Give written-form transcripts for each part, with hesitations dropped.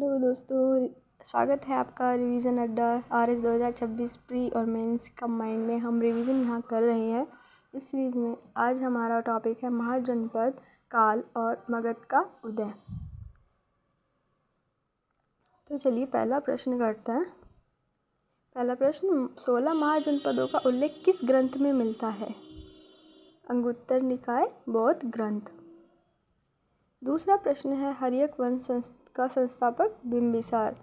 Hello दोस्तों, स्वागत है आपका रिवीजन अड्डा RS 2026 प्री और मेंस कंबाइंड में। हम रिवीजन यहाँ कर रहे हैं इस सीरीज़ में। आज हमारा टॉपिक है महाजनपद काल और मगध का उदय। तो चलिए पहला प्रश्न करते हैं। पहला प्रश्न, 16 महाजनपदों का उल्लेख किस ग्रंथ में मिलता है? अंगुत्तर निकाय बौद्ध ग्रंथ। दूसरा प्रश्न है, हर्यक वंश का संस्थापक बिंबिसार।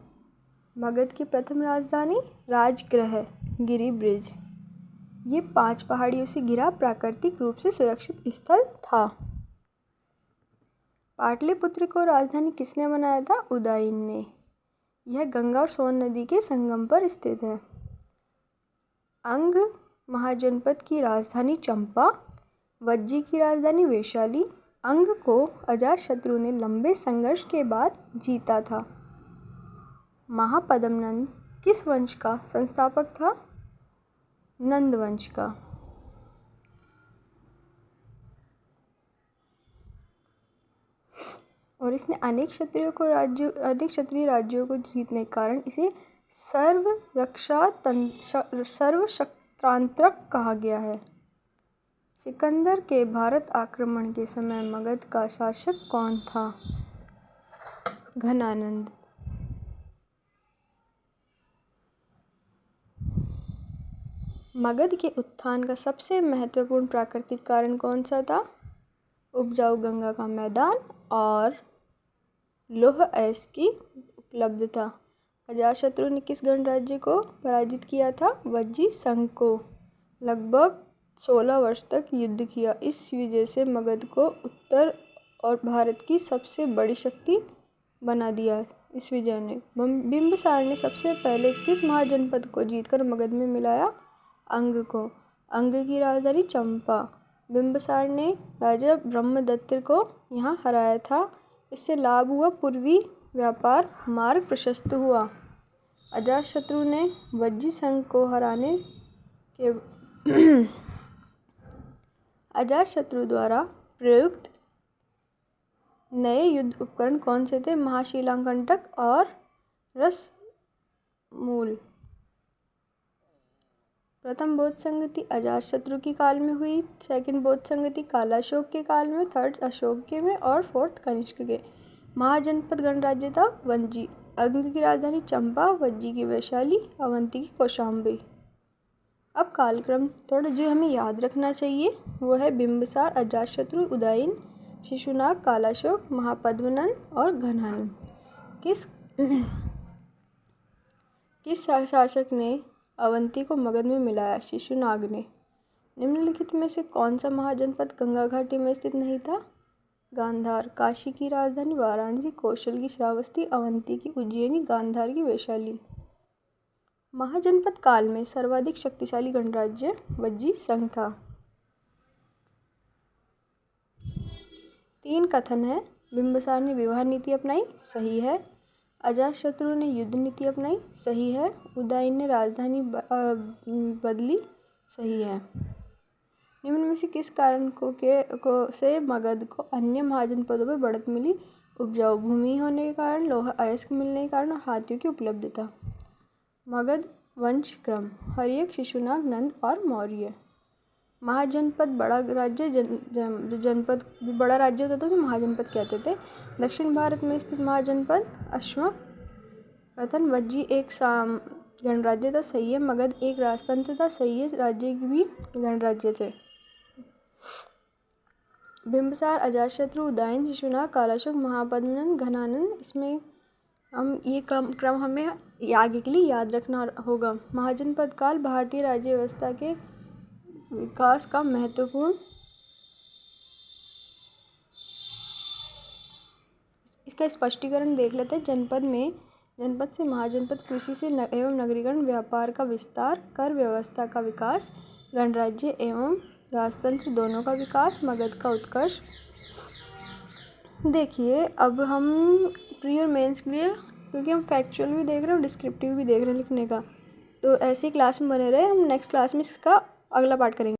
मगध की प्रथम राजधानी राजगृह, गिरिब्रिज। ये 5 पहाड़ियों से घिरा प्राकृतिक रूप से सुरक्षित स्थल था। पाटलिपुत्र को राजधानी किसने बनाया था? उदयन ने। यह गंगा और सोन नदी के संगम पर स्थित है। अंग महाजनपद की राजधानी चंपा, वज्जी की राजधानी वैशाली। अंग को अजातशत्रु ने लंबे संघर्ष के बाद जीता था। महापद्मनंद किस वंश का संस्थापक था? नंद वंश का। और इसने अनेक क्षत्रिय राज्यों को जीतने के कारण इसे सर्वशक्तांतरक कहा गया है। सिकंदर के भारत आक्रमण के समय मगध का शासक कौन था? घनानंद। मगध के उत्थान का सबसे महत्वपूर्ण प्राकृतिक कारण कौन सा था? उपजाऊ गंगा का मैदान और लौह अयस्क की उपलब्धता। अजातशत्रु ने किस गणराज्य को पराजित किया था? वज्जी संघ को। लगभग 16 वर्ष तक युद्ध किया। इस विजय से मगध को उत्तर और भारत की सबसे बड़ी शक्ति बना दिया। इस विजय ने बिंबिसार ने सबसे पहले किस महाजनपद को जीतकर मगध में मिलाया? अंग को। अंग की राजधानी चंपा। बिंबिसार ने राजा ब्रह्मदत्त को यहाँ हराया था। इससे लाभ हुआ, पूर्वी व्यापार मार्ग प्रशस्त हुआ। अजातशत्रु ने वज्जी संघ को हराने के अजातशत्रु द्वारा प्रयुक्त नए युद्ध उपकरण कौन से थे? महाशिलांकटक और रसमूल। प्रथम बौद्ध संगति अजातशत्रु की काल में हुई, सेकंड बौद्ध संगति कालाशोक के काल में, थर्ड अशोक के में और फोर्थ कनिष्क के। महाजनपद गणराज्य था वज्जी। अंग की राजधानी चंपा, वज्जी की वैशाली, अवंती की कौशाम्बी। अब कालक्रम थोड़ा जो हमें याद रखना चाहिए वो है बिंबिसार, अजातशत्रु, उदयन, शिशुनाग, कालाशोक, महापद्मनंद और घनानंद। किस शासक ने अवंती को मगध में मिलाया? शिशुनाग ने। निम्नलिखित में से कौन सा महाजनपद गंगा घाटी में स्थित नहीं था? गांधार। काशी की राजधानी वाराणसी, कौशल की श्रावस्ती, अवंती की उज्जैनी, गांधार की वैशाली। महाजनपद काल में सर्वाधिक शक्तिशाली गणराज्य वज्जी संघ था। 3 कथन है। बिंबिसार ने विवाह नीति अपनाई, सही है। अजातशत्रु ने युद्ध नीति अपनाई, सही है। उदयन ने राजधानी बदली, सही है। निम्न में से किस कारण से मगध को अन्य महाजनपदों पर बढ़त मिली? उपजाऊ भूमि होने के कारण, लौह अयस्क मिलने के कारण और हाथियों की उपलब्धता। मगध वंश क्रम: हर्यक, शिशुनाग, नंद और मौर्य। महाजनपद बड़ा राज्य, जनपद बड़ा राज्य होता था तो महाजनपद कहते थे। दक्षिण भारत में स्थित महाजनपद अश्वक। कथन: वज्जी एक गणराज्य था, सही है। मगध एक राजतंत्र था, सही है। राज्य भी गणराज्य थे। बिंबिसार, अजातशत्रु, उदयन, शिशुनाग, कालाशोक, महापद्मनंद, घनानंद। इसमें हम ये क्रम हमें आगे के लिए याद रखना होगा। महाजनपद काल भारतीय राज्य व्यवस्था के विकास का महत्वपूर्ण। इसका स्पष्टीकरण देख लेते हैं। जनपद से महाजनपद, कृषि से एवं नगरीकरण, व्यापार का विस्तार, कर व्यवस्था का विकास, गणराज्य एवं राजतंत्र दोनों का विकास, मगध का उत्कर्ष। देखिए अब हम प्री और मेंस के लिए, क्योंकि हम फैक्चुअल भी देख रहे हैं और डिस्क्रिप्टिव भी देख रहे हैं लिखने का, तो ऐसे ही क्लास में बने रहे। हम नेक्स्ट क्लास में इसका अगला पार्ट करेंगे।